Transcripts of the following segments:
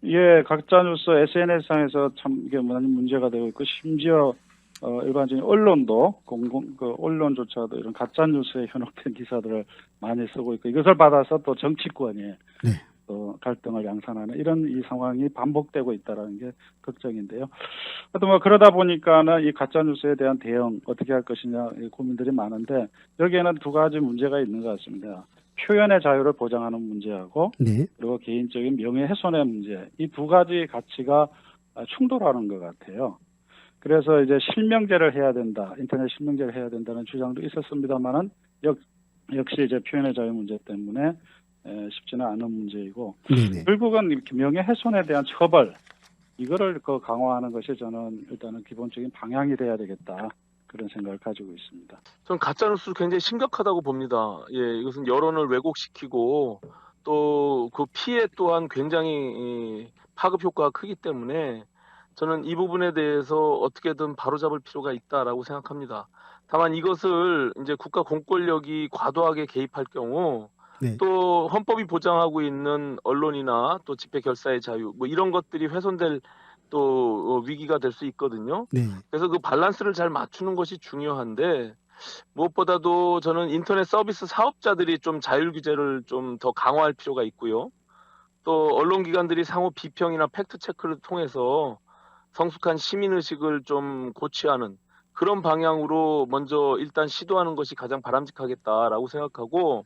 예, 가짜뉴스 SNS상에서 참 이게 많은 문제가 되고 있고, 심지어 일반적인 언론도 언론조차도 이런 가짜뉴스에 현혹된 기사들을 많이 쓰고 있고, 이것을 받아서 또 정치권이 네. 또 갈등을 양산하는 이런 이 상황이 반복되고 있다는 게 걱정인데요. 하여튼 뭐 그러다 보니까는 이 가짜뉴스에 대한 대응 어떻게 할 것이냐 이 고민들이 많은데, 여기에는 두 가지 문제가 있는 것 같습니다. 표현의 자유를 보장하는 문제하고, 네. 그리고 개인적인 명예훼손의 문제, 이 두 가지 가치가 충돌하는 것 같아요. 그래서 이제 실명제를 해야 된다, 인터넷 실명제를 해야 된다는 주장도 있었습니다만은 역시 이제 표현의 자유 문제 때문에 쉽지는 않은 문제이고, 네네. 결국은 이렇게 명예훼손에 대한 처벌, 이거를 강화하는 것이 저는 일단은 기본적인 방향이 돼야 되겠다, 그런 생각을 가지고 있습니다. 전 가짜뉴스 굉장히 심각하다고 봅니다. 예, 이것은 여론을 왜곡시키고 또 그 피해 또한 굉장히 파급 효과가 크기 때문에 저는 이 부분에 대해서 어떻게든 바로잡을 필요가 있다라고 생각합니다. 다만 이것을 이제 국가 공권력이 과도하게 개입할 경우 네. 또 헌법이 보장하고 있는 언론이나 또 집회 결사의 자유 뭐 이런 것들이 훼손될 또 위기가 될 수 있거든요. 네. 그래서 그 밸런스를 잘 맞추는 것이 중요한데 무엇보다도 저는 인터넷 서비스 사업자들이 좀 자율 규제를 좀 더 강화할 필요가 있고요. 또 언론기관들이 상호 비평이나 팩트 체크를 통해서 성숙한 시민의식을 좀 고취하는 그런 방향으로 먼저 일단 시도하는 것이 가장 바람직하겠다라고 생각하고,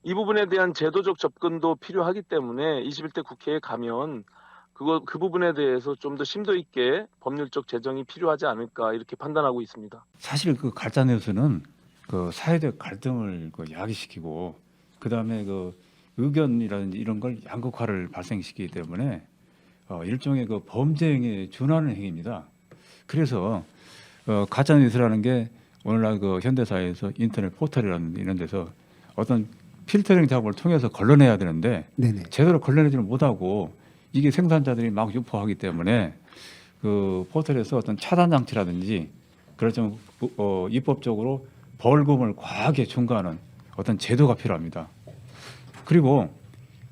이 부분에 대한 제도적 접근도 필요하기 때문에 21대 국회에 가면 그 부분에 대해서 좀 더 심도 있게 법률적 제정이 필요하지 않을까 이렇게 판단하고 있습니다. 사실 그 가짜 뉴스는 그 사회적 갈등을 야기시키고, 그 다음에 그 의견이라든지 이런 걸 양극화를 발생시키기 때문에 일종의 그 범죄 행위에 준하는 행위입니다. 그래서 가짜 뉴스라는 게 오늘날 그 현대 사회에서 인터넷 포털이라든지 이런 데서 어떤 필터링 작업을 통해서 걸러내야 되는데 네네. 제대로 걸러내지를 못하고, 이게 생산자들이 막 유포하기 때문에 그 포털에서 어떤 차단 장치라든지 그런 좀 입법적으로 벌금을 과하게 중과하는 어떤 제도가 필요합니다. 그리고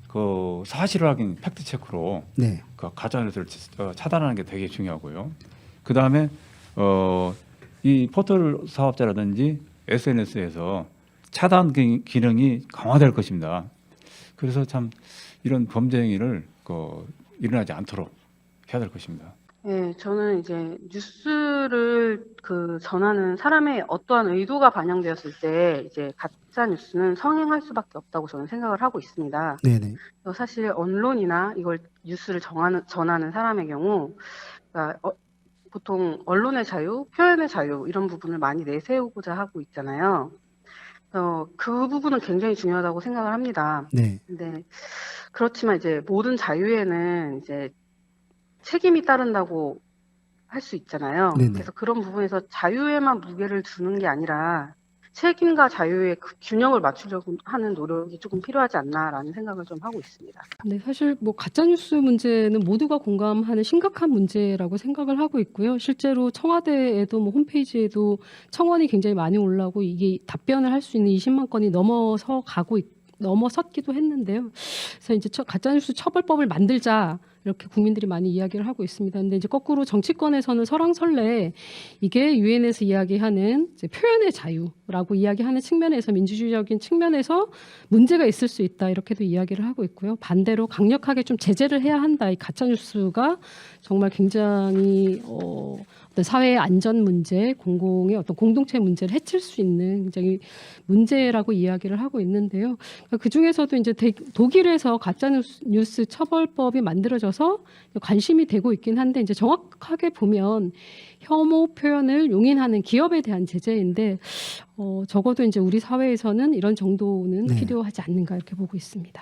그 사실 확인 팩트 체크로 네. 그 가짜 뉴스를 차단하는 게 되게 중요하고요. 그 다음에 이 포털 사업자라든지 SNS에서 차단 기능이 강화될 것입니다. 그래서 참 이런 범죄 행위를 일어나지 않도록 해야 될 것입니다. 네, 저는 이제 뉴스를 전하는 사람의 어떠한 의도가 반영되었을 때 이제 가짜 뉴스는 성행할 수밖에 없다고 저는 생각을 하고 있습니다. 네네. 사실 언론이나 이걸 뉴스를 전하는 사람의 경우, 그러니까 보통 언론의 자유, 표현의 자유 이런 부분을 많이 내세우고자 하고 있잖아요. 그 부분은 굉장히 중요하다고 생각을 합니다. 네. 근데 그렇지만 이제 모든 자유에는 이제 책임이 따른다고 할 수 있잖아요. 네네. 그래서 그런 부분에서 자유에만 무게를 두는 게 아니라 책임과 자유의 그 균형을 맞추려고 하는 노력이 조금 필요하지 않나라는 생각을 좀 하고 있습니다. 네, 사실 뭐 가짜뉴스 문제는 모두가 공감하는 심각한 문제라고 생각을 하고 있고요. 실제로 청와대에도 뭐 홈페이지에도 청원이 굉장히 많이 올라오고 이게 답변을 할 수 있는 20만 건이 넘어섰기도 했는데요. 그래서 이제 가짜뉴스 처벌법을 만들자 이렇게 국민들이 많이 이야기를 하고 있습니다. 근데 이제 거꾸로 정치권에서는 설왕설래 이게 유엔에서 이야기하는 이제 표현의 자유라고 이야기하는 측면에서 민주주의적인 측면에서 문제가 있을 수 있다 이렇게도 이야기를 하고 있고요. 반대로 강력하게 좀 제재를 해야 한다. 이 가짜뉴스가 정말 굉장히 어떤 사회의 안전 문제, 공공의 어떤 공동체 문제를 해칠 수 있는 굉장히 문제라고 이야기를 하고 있는데요. 그 중에서도 이제 독일에서 가짜뉴스 처벌법이 만들어져서 관심이 되고 있긴 한데, 이제 정확하게 보면 혐오 표현을 용인하는 기업에 대한 제재인데 적어도 이제 우리 사회에서는 이런 정도는 네. 필요하지 않는가 이렇게 보고 있습니다.